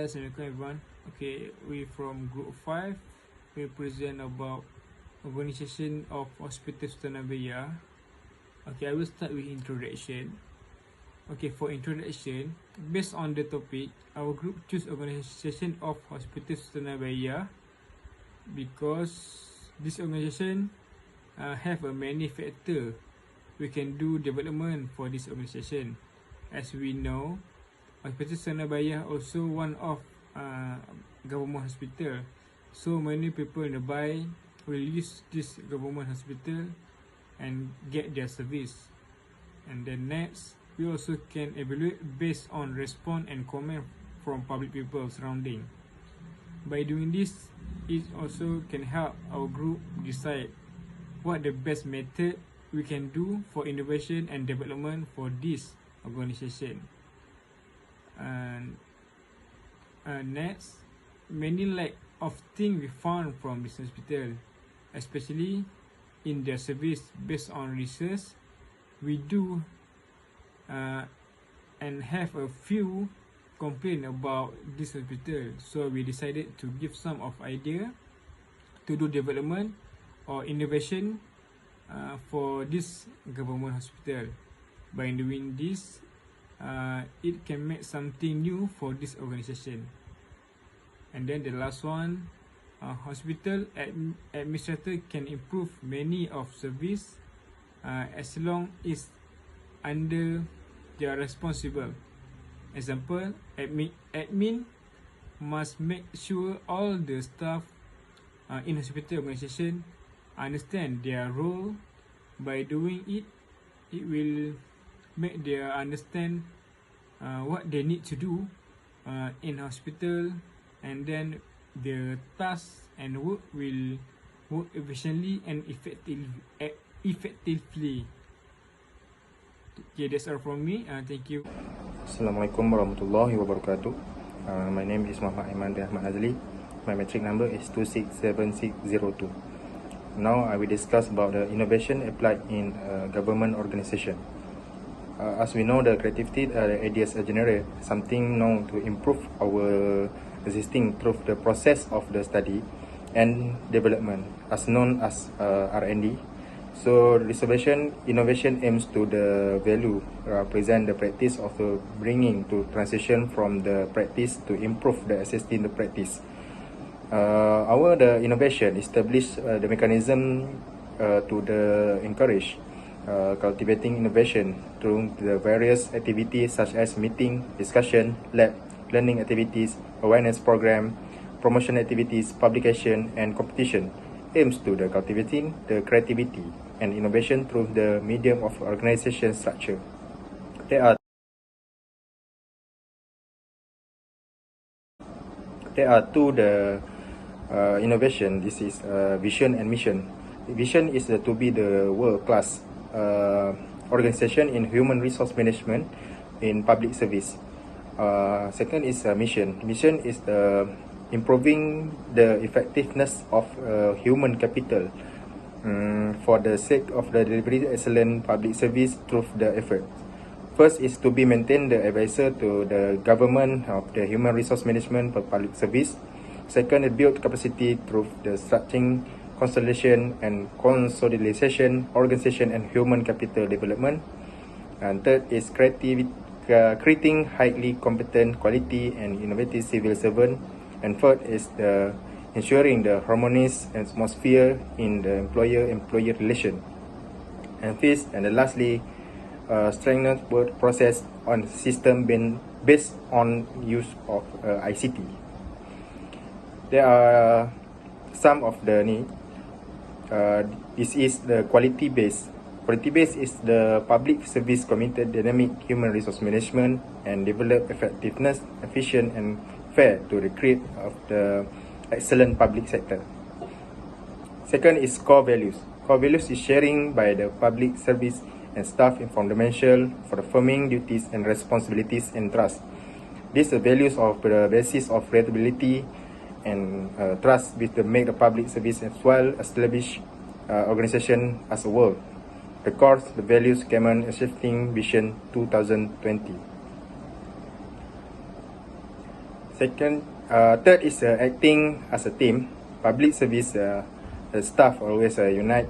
Hi, assalamualaikum everyone. Okay, we from group 5. We present about organization of Hospital Sultan Nabiyah. Okay, I will start with introduction. Okay, for introduction, based on the topic, our group choose organization of Hospital Sultan Nabiyah because this organization have a many factor we can do development for this organization. As we know, Hospital Sultan Nabiyah also one of government hospital, so many people nearby will use this government hospital and get their service. And then next, we also can evaluate based on response and comment from public people surrounding. By doing this, it also can help our group decide what the best method we can do for innovation and development for this organization. And next, many lack of things we found from this hospital, especially in their service. Based on research we do and have a few complaint about this hospital, so we decided to give some of idea to do development or innovation for this government hospital. By doing this, it can make something new for this organization. And then the last one, hospital administrator can improve many of service as long as under their responsible. Example, admin must make sure all the staff in hospital organization understand their role. By doing it, it will make them understand what they need to do in hospital, and then the task and work will work efficiently and effectively. Okay, that's all from me. Thank you. Assalamualaikum warahmatullahi wabarakatuh. My name is Muhammad Aiman Ahmad Azli. My metric number is 267602. Now I will discuss about the innovation applied in government organization. As we know, the creativity ideas generate something known to improve our existing through the process of the study and development, as known as R&D. So innovation aims to the value present the practice of bringing to transition from the practice to improve the existing the practice. The innovation establish the mechanism to the encourage cultivating innovation through the various activities such as meeting, discussion, lab, learning activities, awareness program, promotion activities, publication, and competition, aims to the cultivating the creativity and innovation through the medium of organization structure. There are two innovation. This is vision and mission. Vision is to be the world-class organization in human resource management in public service. Second is mission. Mission is the improving the effectiveness of human capital for the sake of the delivery excellent public service through the effort. First is to be maintain the advisor to the government of the human resource management for public service. Second, build capacity through the structuring, consolidation and consolidation, organization and human capital development. And third is creating highly competent, quality and innovative civil servant. And fourth is ensuring the harmonious atmosphere in the employer-employee relation. And fifth and lastly, strengthen work process on system based on use of ICT. There are some of the need. This is the quality base. Quality base is the public service committed dynamic human resource management and develop effectiveness, efficient and fair to the create of the excellent public sector. Second is core values. Core values is sharing by the public service and staff in fundamental for the firming duties and responsibilities and trust. These are values of the basis of reliability and trust with the make the public service as well establish organization as a whole. The core, the values common shifting vision 2020. Third is acting as a team. Public service, the staff always unite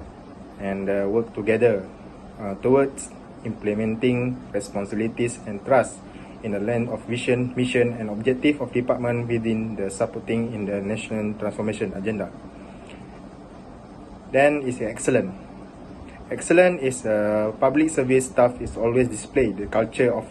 and work together towards implementing responsibilities and trust in the land of vision, mission, and objective of department within the supporting in the national transformation agenda. Then is excellent. Excellent is public service staff is always display the culture of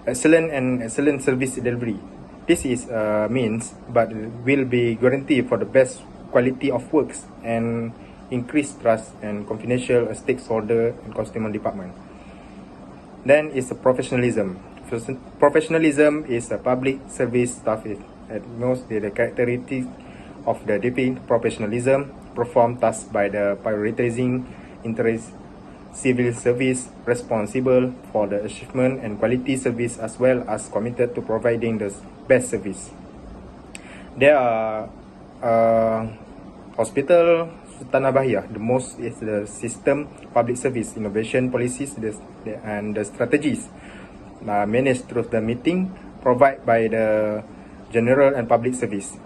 excellent service delivery. This is means but will be guaranteed for the best quality of works and increase trust and confidential stakeholder and customer department. Then is professionalism. Professionalism is a public service staff at most the characteristics of the deep professionalism perform tasks by the prioritizing interest civil service responsible for the achievement and quality service as well as committed to providing the best service. There are hospital Sultan Abahiyah. The most is the system public service innovation policies and the strategies managed through the meeting provided by the general and public service.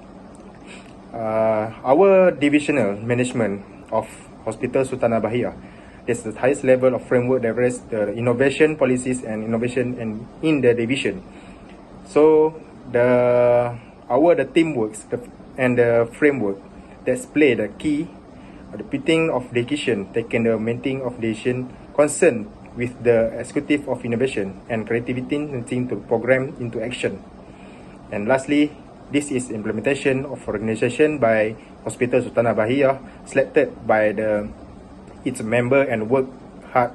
Our divisional management of Hospital Sultan Abahiyah is the highest level of framework that rests the innovation policies and innovation in the division. So the teamwork and the framework that's play the key the putting of decision taken the maintaining of decision concern with the executive of innovation and creativity to program into action. And lastly, this is implementation of organization by Hospital Sultan Abahiyah selected by its member and work hard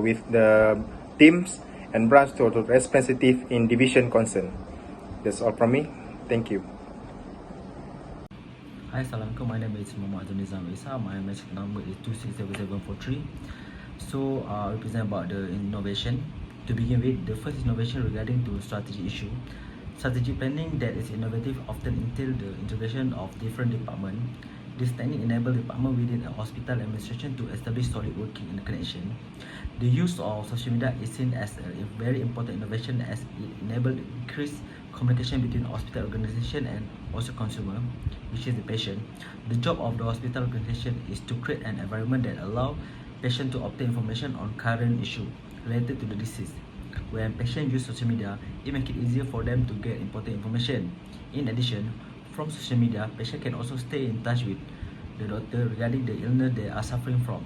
with the teams and branch to representative in division concern. That's all from me. Thank you. Hi, Assalamualaikum. My name is Muhammad Azul Nizam Isa. My magic number is 267743. So, I represent about the innovation. To begin with, the first innovation regarding to strategy issue. Strategic planning that is innovative often entail the integration of different departments. This technique enables department within a hospital administration to establish solid working connection. The use of social media is seen as a very important innovation as it enables increased communication between hospital organization and also consumer, which is the patient. The job of the hospital organization is to create an environment that allows patient to obtain information on current issue related to the disease. When patients use social media, it makes it easier for them to get important information. In addition, from social media, patients can also stay in touch with the doctor regarding the illness they are suffering from.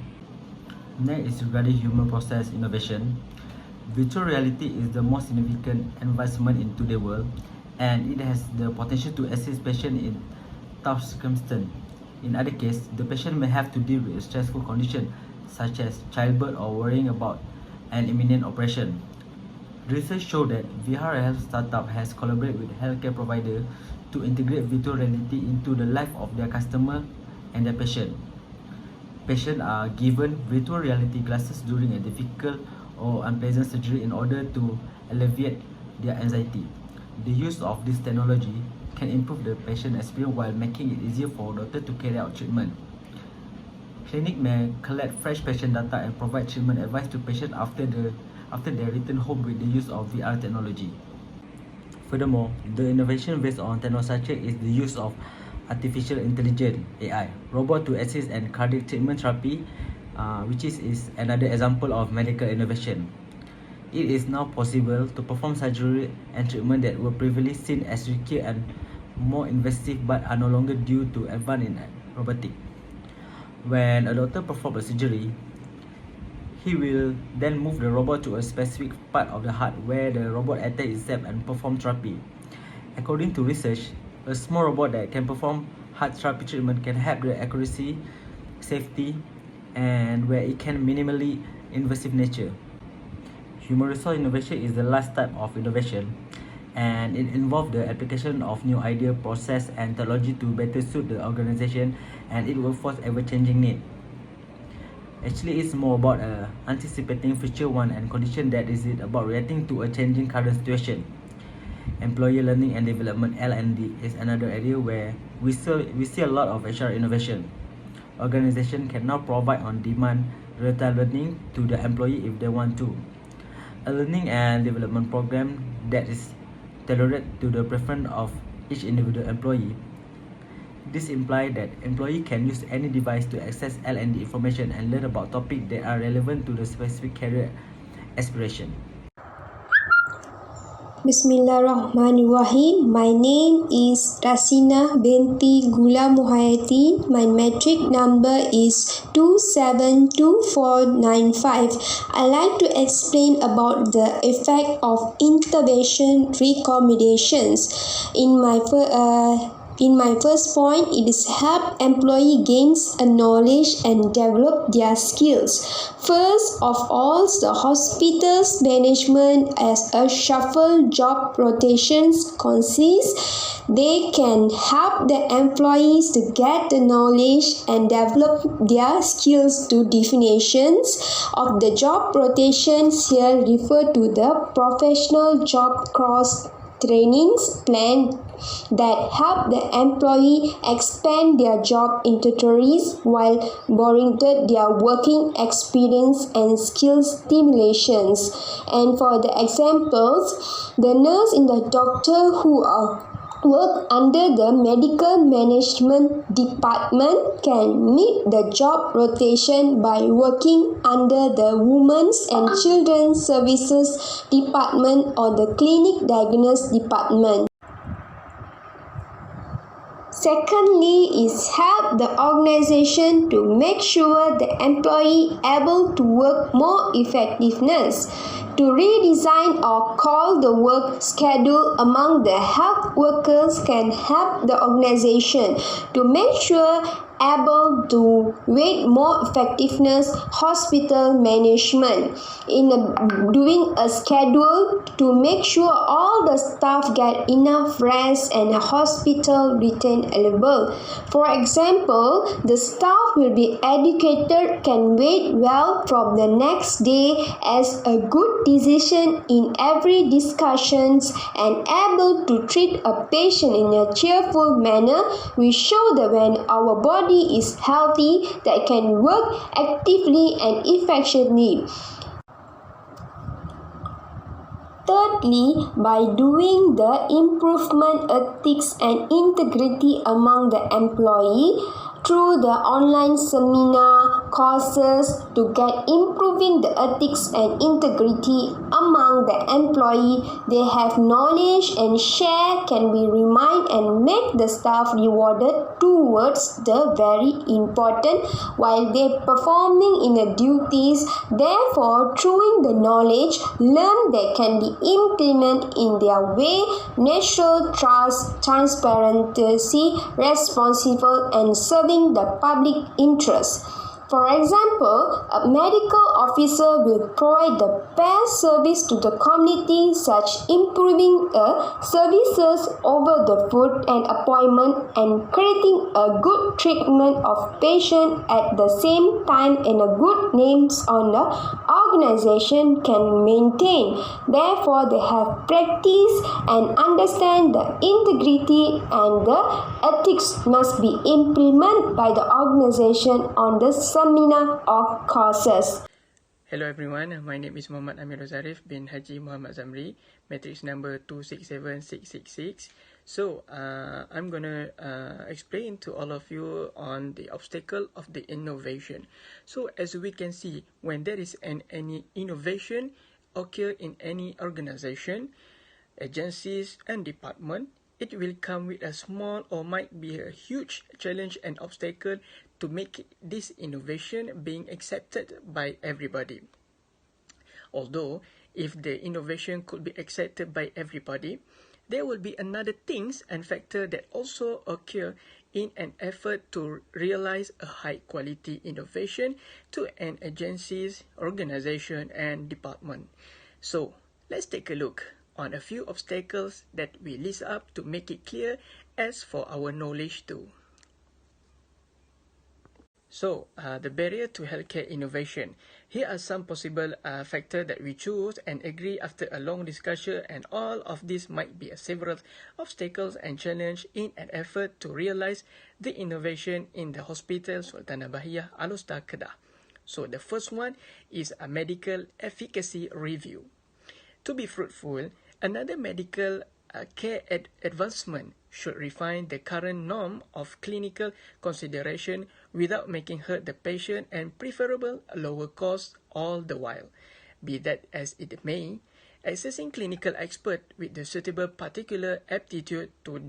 Next is regarding human process innovation. Virtual reality is the most significant advancement in today's world, and it has the potential to assist patients in tough circumstances. In other cases, the patient may have to deal with a stressful condition such as childbirth or worrying about an imminent operation. Research shows that VR Health startup has collaborated with healthcare providers to integrate virtual reality into the life of their customer and their patient. Patients are given virtual reality glasses during a difficult or unpleasant surgery in order to alleviate their anxiety. The use of this technology can improve the patient experience while making it easier for doctor to carry out treatment. Clinic may collect fresh patient data and provide treatment advice to patients after they return home with the use of VR technology. Furthermore, the innovation based on technology is the use of artificial intelligence (AI) robot to assist in cardiac treatment therapy, which is another example of medical innovation. It is now possible to perform surgery and treatment that were previously seen as risky and more invasive but are no longer due to advance in robotics. When a doctor performs a surgery, he will then move the robot to a specific part of the heart where the robot attaches itself and performs therapy. According to research, a small robot that can perform heart therapy treatment can help the accuracy, safety, and where it can minimally invasive nature. Human resource innovation is the last type of innovation, and it involves the application of new idea, process, and technology to better suit the organization and its workforce ever-changing need. Actually, it's more about anticipating future one and condition that is it about reacting to a changing current situation. Employee learning and development (L&D) is another area where we see a lot of HR innovation. Organization can now provide on-demand real-time learning to the employee if they want to. A learning and development program that is tailored to the preference of each individual employee. This implies that employee can use any device to access L&D information and learn about topics that are relevant to the specific career aspiration. Bismillahirrahmanirrahim. My name is Rasina binti Gula Muhayati. My metric number is 272495. I like to explain about the effect of intervention recommendations. In my first point, it is help employee gains a knowledge and develop their skills. First of all, the hospital's management as a shuffle job rotations consists. They can help the employees to get the knowledge and develop their skills to definitions of the job rotations here refer to the professional job cross trainings plan that help the employee expand their job territories while broadening their working experience and skill stimulations. And for the examples, the nurse and the doctor who work under the medical management department can meet the job rotation by working under the women's and children's services department or the clinic diagnosis department. Secondly is help the organization to make sure the employee able to work more effectiveness. To redesign or call the work schedule among the health workers can help the organization to make sure able to with more effectiveness hospital management in doing a schedule to make sure all the staff get enough rest and a hospital retain available. For example, the staff will be educated can wait well from the next day as a good decision in every discussions and able to treat a patient in a cheerful manner. We show that when our body is healthy, that can work actively and effectively. Thirdly, by doing the improvement ethics and integrity among the employee through the online seminar courses to get improving the ethics and integrity among the employee, they have knowledge and share can be remind and make the staff rewarded towards the very important while they performing in the duties. Therefore, through the knowledge learned they can be implement in their way natural trust, transparency, responsible and serving the public interest. For example, a medical officer will provide the best service to the community, such improving services over the food and appointment and creating a good treatment of patient at the same time and a good names on the organization can maintain. Therefore, they have practice and understand the integrity and the ethics must be implemented by the organization on the seminar or courses. Hello everyone, my name is Muhammad Amir Zarif bin Haji Muhammad Zamri, matrix number 267666. So, I'm going to explain to all of you on the obstacle of the innovation. So, as we can see, when there is any innovation occur in any organization, agencies and department, it will come with a small or might be a huge challenge and obstacle to make this innovation being accepted by everybody. Although, if the innovation could be accepted by everybody, there will be another things and factor that also occur in an effort to realize a high quality innovation to an agency's organization and department. So, let's take a look on a few obstacles that we list up to make it clear as for our knowledge too. So, the barrier to healthcare innovation. Here are some possible factors that we choose and agree after a long discussion, and all of these might be several obstacles and challenge in an effort to realize the innovation in the hospital Sultanah Bahiyah Al-Usta Kedah. So, the first one is a medical efficacy review. To be fruitful, another medical advancement should refine the current norm of clinical consideration without making hurt the patient and preferable lower cost all the while. Be that as it may, accessing clinical expert with the suitable particular aptitude to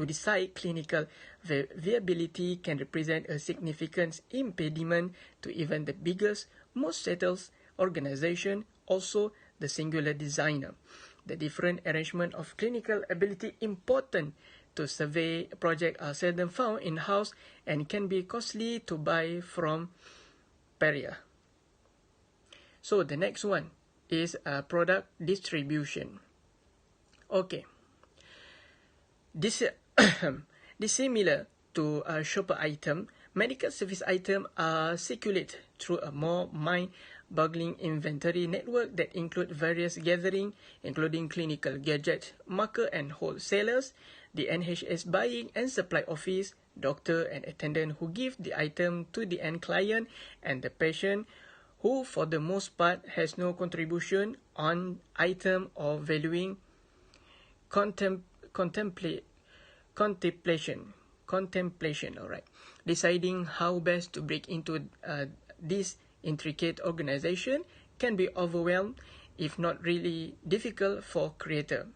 decide clinical viability can represent a significant impediment to even the biggest, most settled organization, also the singular designer. The different arrangement of clinical ability important to survey project are seldom found in-house and can be costly to buy from pariah. So the next one is product distribution. Okay. Dissimilar to a shopper item, medical service items are circulated through a more mind-boggling inventory network that include various gatherings, including clinical gadget, marker and wholesalers, the NHS buying and supply office, doctor and attendant who give the item to the end client, and the patient who for the most part has no contribution on item or valuing contemplation, all right. Deciding how best to break into this intricate organization can be overwhelmed, if not really difficult for creator.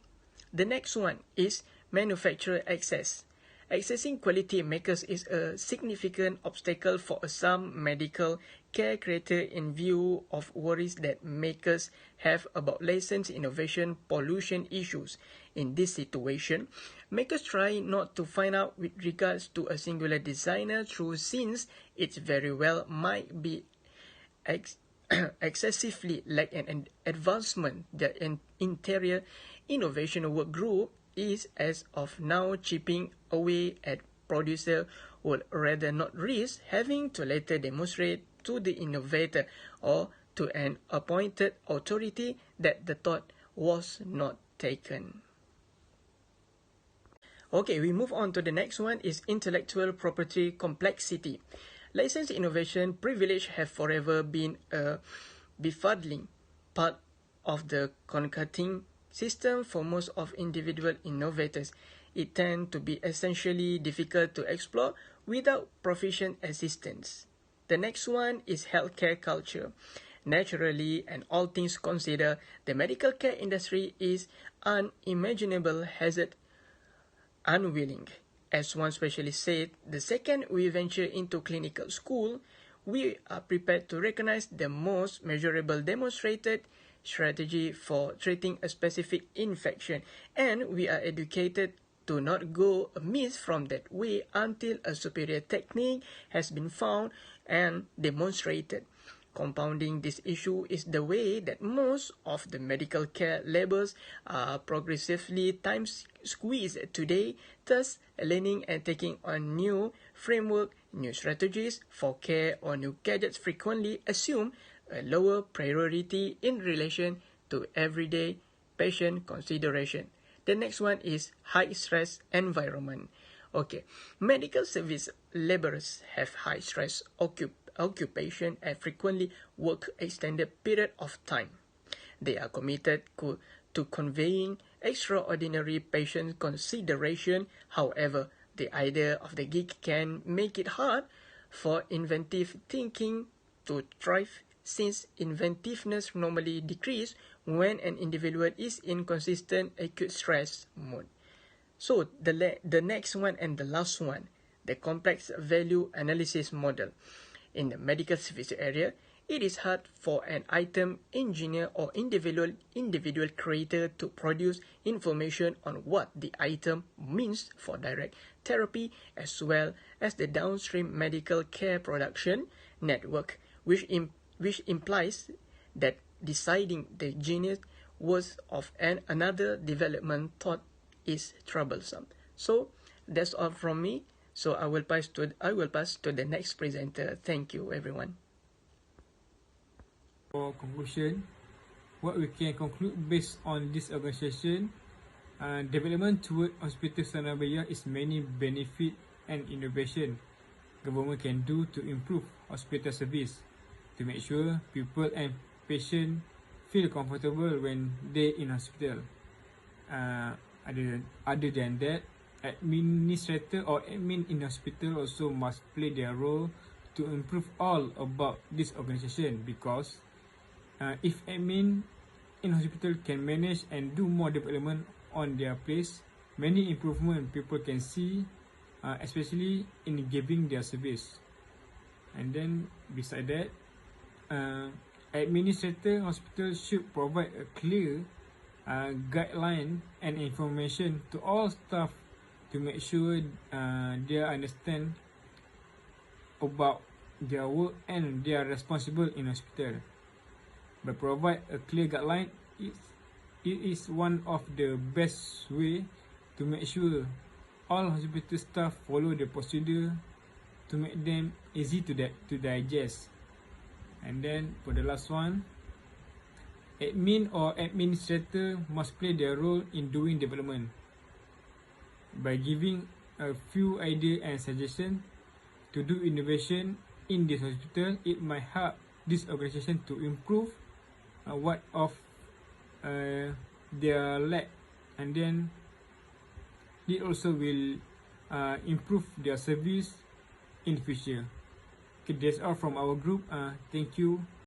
The next one is manufacturer access. Accessing quality makers is a significant obstacle for some medical care creator in view of worries that makers have about licensed innovation pollution issues. In this situation, makers try not to find out with regards to a singular designer through since it very well might be excessively lack an advancement. The interior innovation work group is as of now chipping away at producer would rather not risk having to later demonstrate to the innovator or to an appointed authority that the thought was not taken. Okay, we move on to the next one is intellectual property complexity. Licensed innovation privilege have forever been a befuddling part of the concocting system for most of individual innovators. It tends to be essentially difficult to explore without proficient assistance. The next one is healthcare culture. Naturally, and all things considered, the medical care industry is unimaginable hazard unwilling. As one specialist said, the second we venture into clinical school, we are prepared to recognize the most measurable demonstrated strategy for treating a specific infection, and we are educated to not go amiss from that way until a superior technique has been found and demonstrated. Compounding this issue is the way that most of the medical care labors are progressively time squeezed today, thus learning and taking on new framework, new strategies for care or new gadgets frequently assume a lower priority in relation to everyday patient consideration. The next one is high stress environment. Okay, medical service laborers have high stress occupation and frequently work extended period of time. They are committed to conveying extraordinary patient consideration. However, the idea of the gig can make it hard for inventive thinking to thrive, since inventiveness normally decreases when an individual is in consistent acute stress mode. So the next one and the last one, the complex value analysis model. In the medical service area, it is hard for an item engineer or individual creator to produce information on what the item means for direct therapy, as well as the downstream medical care production network, which implies that deciding the genius worth of another development thought is troublesome. So that's all from me. So I will pass to the next presenter. Thank you, everyone. For conclusion, what we can conclude based on this organization, development toward Hospital Sanabaya is many benefit and innovation government can do to improve hospital service, to make sure people and patients feel comfortable when they in hospital. Other than that, administrator or admin in hospital also must play their role to improve all about this organization, because if admin in hospital can manage and do more development on their place, many improvement people can see, especially in giving their service. And then beside that, administrator hospital should provide a clear guideline and information to all staff to make sure they understand about their work and they are responsible in hospital. By provide a clear guideline, it is one of the best way to make sure all hospital staff follow the procedure to make them easy to digest. And then for the last one, admin or administrator must play their role in doing development by giving a few ideas and suggestions to do innovation in this hospital. It might help this organization to improve what of their lack, and then it also will improve their service in the future. Okay, that's all from our group. Thank you.